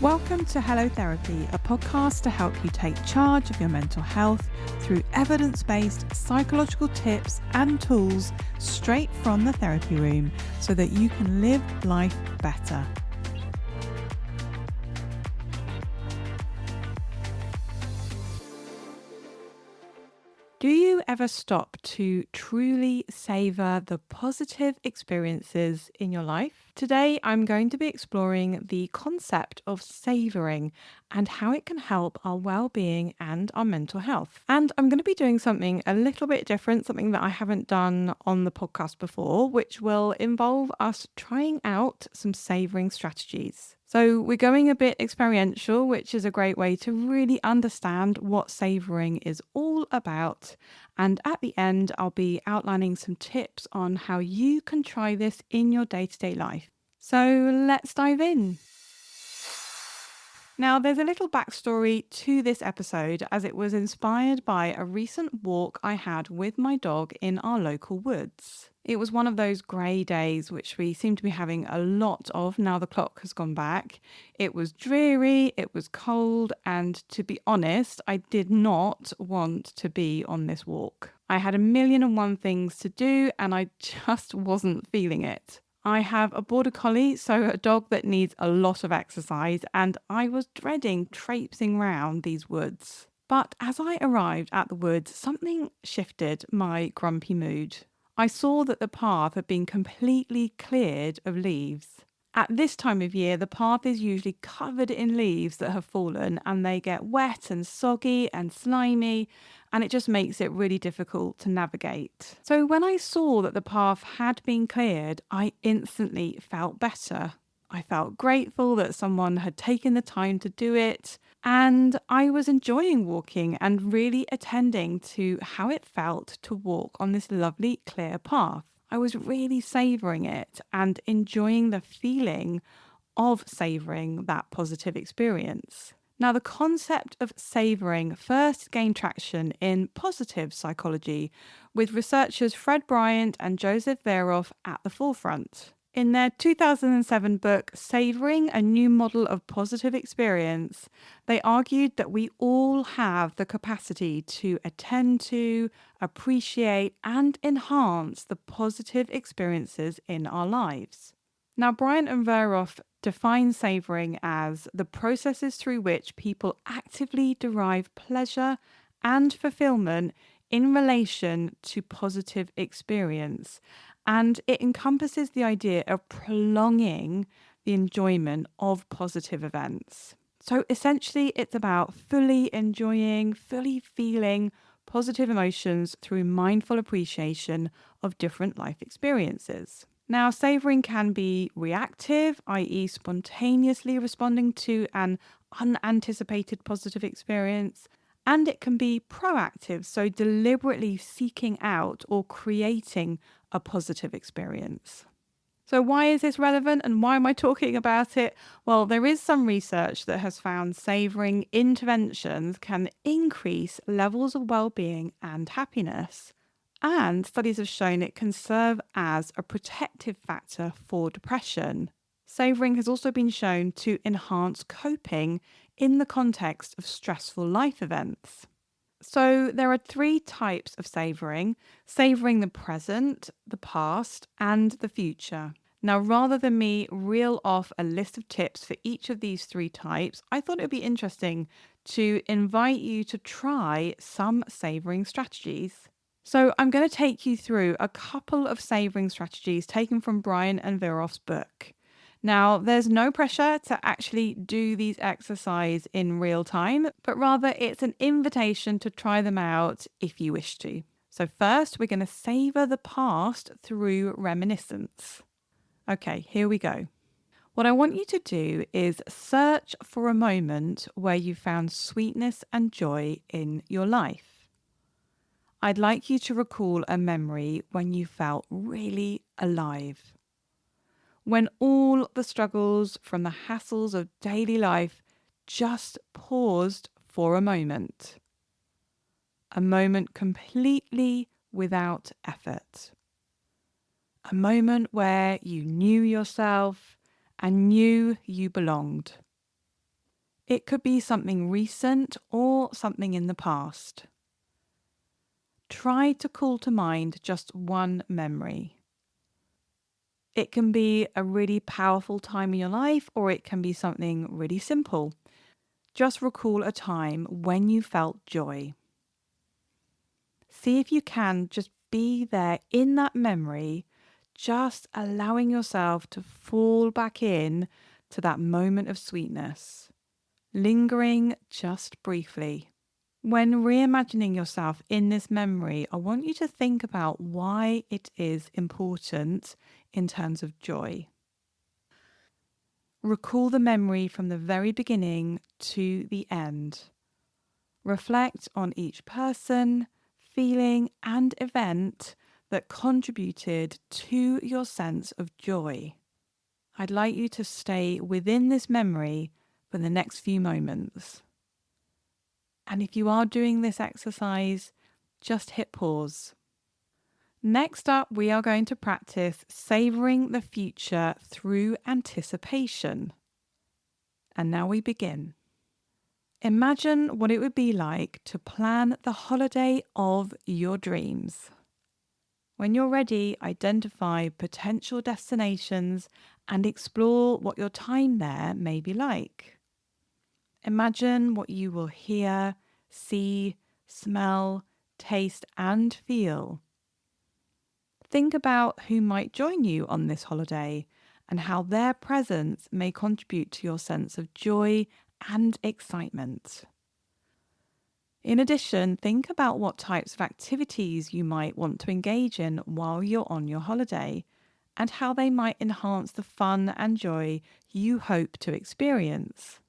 Welcome to Hello Therapy, a podcast to help you take charge of your mental health through evidence-based psychological tips and tools straight from the therapy room so that you can live life better. Do you ever stop to truly savor the positive experiences in your life? Today, I'm going to be exploring the concept of savoring and how it can help our well-being and our mental health. And I'm going to be doing something a little bit different, something that I haven't done on the podcast before, which will involve us trying out some savoring strategies. So we're going a bit experiential, which is a great way to really understand what savouring is all about. And at the end, I'll be outlining some tips on how you can try this in your day-to-day life. So let's dive in. Now, there's a little backstory to this episode as it was inspired by a recent walk I had with my dog in our local woods. It was one of those grey days which we seem to be having a lot of now the clock has gone back. It was dreary, it was cold, and to be honest, I did not want to be on this walk. I had 1,000,001 things to do and I just wasn't feeling it. I have a border collie, so a dog that needs a lot of exercise, and I was dreading traipsing round these woods. But as I arrived at the woods, something shifted my grumpy mood. I saw that the path had been completely cleared of leaves. At this time of year, the path is usually covered in leaves that have fallen and they get wet and soggy and slimy, and it just makes it really difficult to navigate. So when I saw that the path had been cleared, I instantly felt better. I felt grateful that someone had taken the time to do it, and I was enjoying walking and really attending to how it felt to walk on this lovely clear path. I was really savouring it and enjoying the feeling of savouring that positive experience. Now, the concept of savouring first gained traction in positive psychology, with researchers Fred Bryant and Joseph Veroff at the forefront. In their 2007 book, Savouring, a New Model of Positive Experience, they argued that we all have the capacity to attend to, appreciate, and enhance the positive experiences in our lives. Now, Bryant and Veroff define savouring as the processes through which people actively derive pleasure and fulfillment in relation to positive experience. And it encompasses the idea of prolonging the enjoyment of positive events. So essentially, it's about fully enjoying, fully feeling positive emotions through mindful appreciation of different life experiences. Now, savouring can be reactive, i.e. spontaneously responding to an unanticipated positive experience, and it can be proactive, so deliberately seeking out or creating a positive experience. So why is this relevant and why am I talking about it? Well, there is some research that has found savouring interventions can increase levels of well-being and happiness. And studies have shown it can serve as a protective factor for depression. Savouring has also been shown to enhance coping in the context of stressful life events. So there are 3 types of savouring: savouring the present, the past, and the future. Now, rather than me reel off a list of tips for each of these 3 types, I thought it would be interesting to invite you to try some savouring strategies. So I'm going to take you through a couple of savouring strategies taken from Brian and Veroff's book. Now, there's no pressure to actually do these exercises in real time, but rather it's an invitation to try them out if you wish to. So first, we're going to savour the past through reminiscence. Okay, here we go. What I want you to do is search for a moment where you found sweetness and joy in your life. I'd like you to recall a memory when you felt really alive. When all the struggles from the hassles of daily life just paused for a moment. A moment completely without effort. A moment where you knew yourself and knew you belonged. It could be something recent or something in the past. Try to call to mind just one memory. It can be a really powerful time in your life, or it can be something really simple. Just recall a time when you felt joy. See if you can just be there in that memory, just allowing yourself to fall back in to that moment of sweetness, lingering just briefly. When reimagining yourself in this memory, I want you to think about why it is important in terms of joy. Recall the memory from the very beginning to the end. Reflect on each person, feeling, and event that contributed to your sense of joy. I'd like you to stay within this memory for the next few moments. And if you are doing this exercise, just hit pause. Next up, we are going to practice savouring the future through anticipation. And now we begin. Imagine what it would be like to plan the holiday of your dreams. When you're ready, identify potential destinations and explore what your time there may be like. Imagine what you will hear, see, smell, taste, and feel. Think about who might join you on this holiday and how their presence may contribute to your sense of joy and excitement. In addition, think about what types of activities you might want to engage in while you're on your holiday and how they might enhance the fun and joy you hope to experience.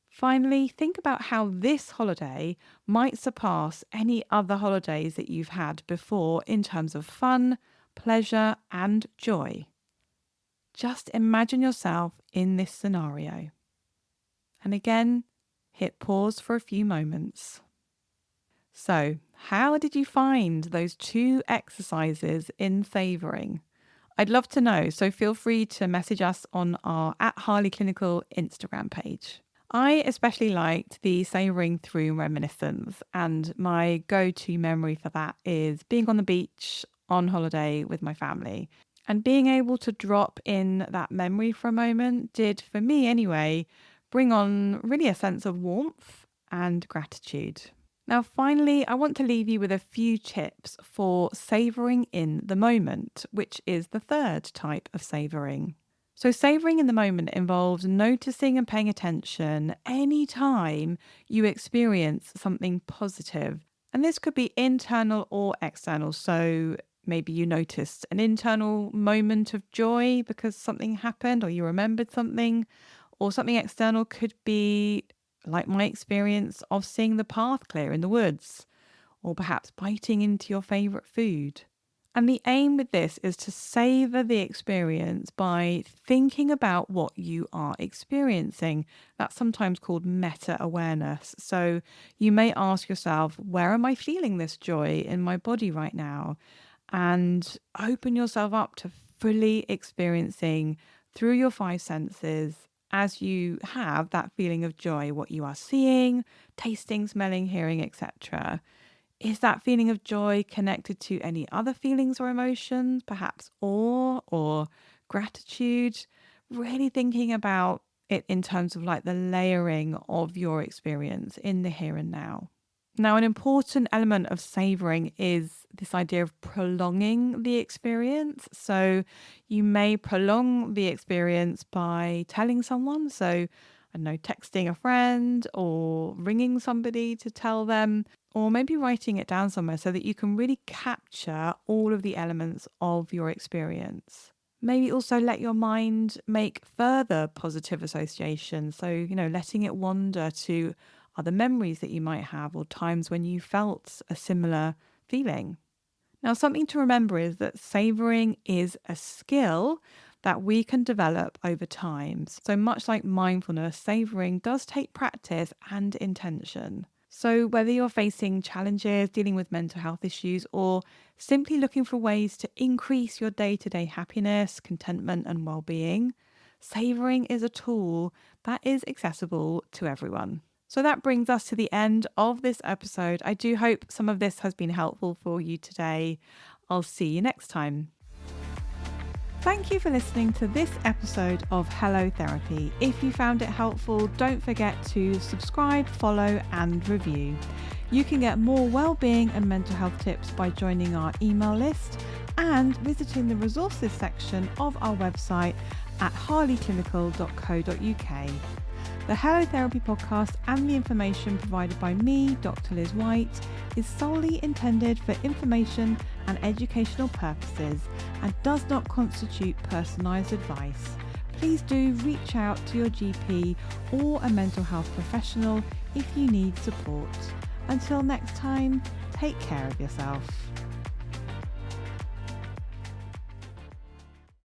Finally, think about how this holiday might surpass any other holidays that you've had before in terms of fun, pleasure, and joy. Just imagine yourself in this scenario. And again, hit pause for a few moments. So, how did you find those 2 exercises in savouring? I'd love to know, so feel free to message us on our @HarleyClinical Instagram page. I especially liked the savouring through Reminiscence, and my go-to memory for that is being on the beach on holiday with my family. And being able to drop in that memory for a moment did, for me anyway, bring on really a sense of warmth and gratitude. Now, finally, I want to leave you with a few tips for savouring in the moment, which is the third type of savouring. So savouring in the moment involves noticing and paying attention any time you experience something positive. And this could be internal or external. So maybe you noticed an internal moment of joy because something happened or you remembered something, or something external could be like my experience of seeing the path clear in the woods, or perhaps biting into your favourite food. And the aim with this is to savour the experience by thinking about what you are experiencing. That's sometimes called meta-awareness. So you may ask yourself, where am I feeling this joy in my body right now? And open yourself up to fully experiencing through your 5 senses as you have that feeling of joy, what you are seeing, tasting, smelling, hearing, etc. Is that feeling of joy connected to any other feelings or emotions, perhaps awe or gratitude? Really thinking about it in terms of like the layering of your experience in the here and now. Now, an important element of savouring is this idea of prolonging the experience. So you may prolong the experience by telling someone. So, I don't know, texting a friend or ringing somebody to tell them, or maybe writing it down somewhere so that you can really capture all of the elements of your experience. Maybe also let your mind make further positive associations. So, letting it wander to other memories that you might have or times when you felt a similar feeling. Now, something to remember is that savouring is a skill that we can develop over time. So much like mindfulness, savouring does take practice and intention. So whether you're facing challenges, dealing with mental health issues, or simply looking for ways to increase your day-to-day happiness, contentment, and well-being, Savouring is a tool that is accessible to everyone. So that brings us to the end of this episode. I do hope some of this has been helpful for you today. I'll see you next time. Thank you for listening to this episode of Hello Therapy. If you found it helpful, don't forget to subscribe, follow, and review. You can get more wellbeing and mental health tips by joining our email list and visiting the resources section of our website at harleyclinical.co.uk. The Hello Therapy podcast and the information provided by me, Dr. Liz White, is solely intended for information and educational purposes and does not constitute personalised advice. Please do reach out to your GP or a mental health professional if you need support. Until next time, take care of yourself.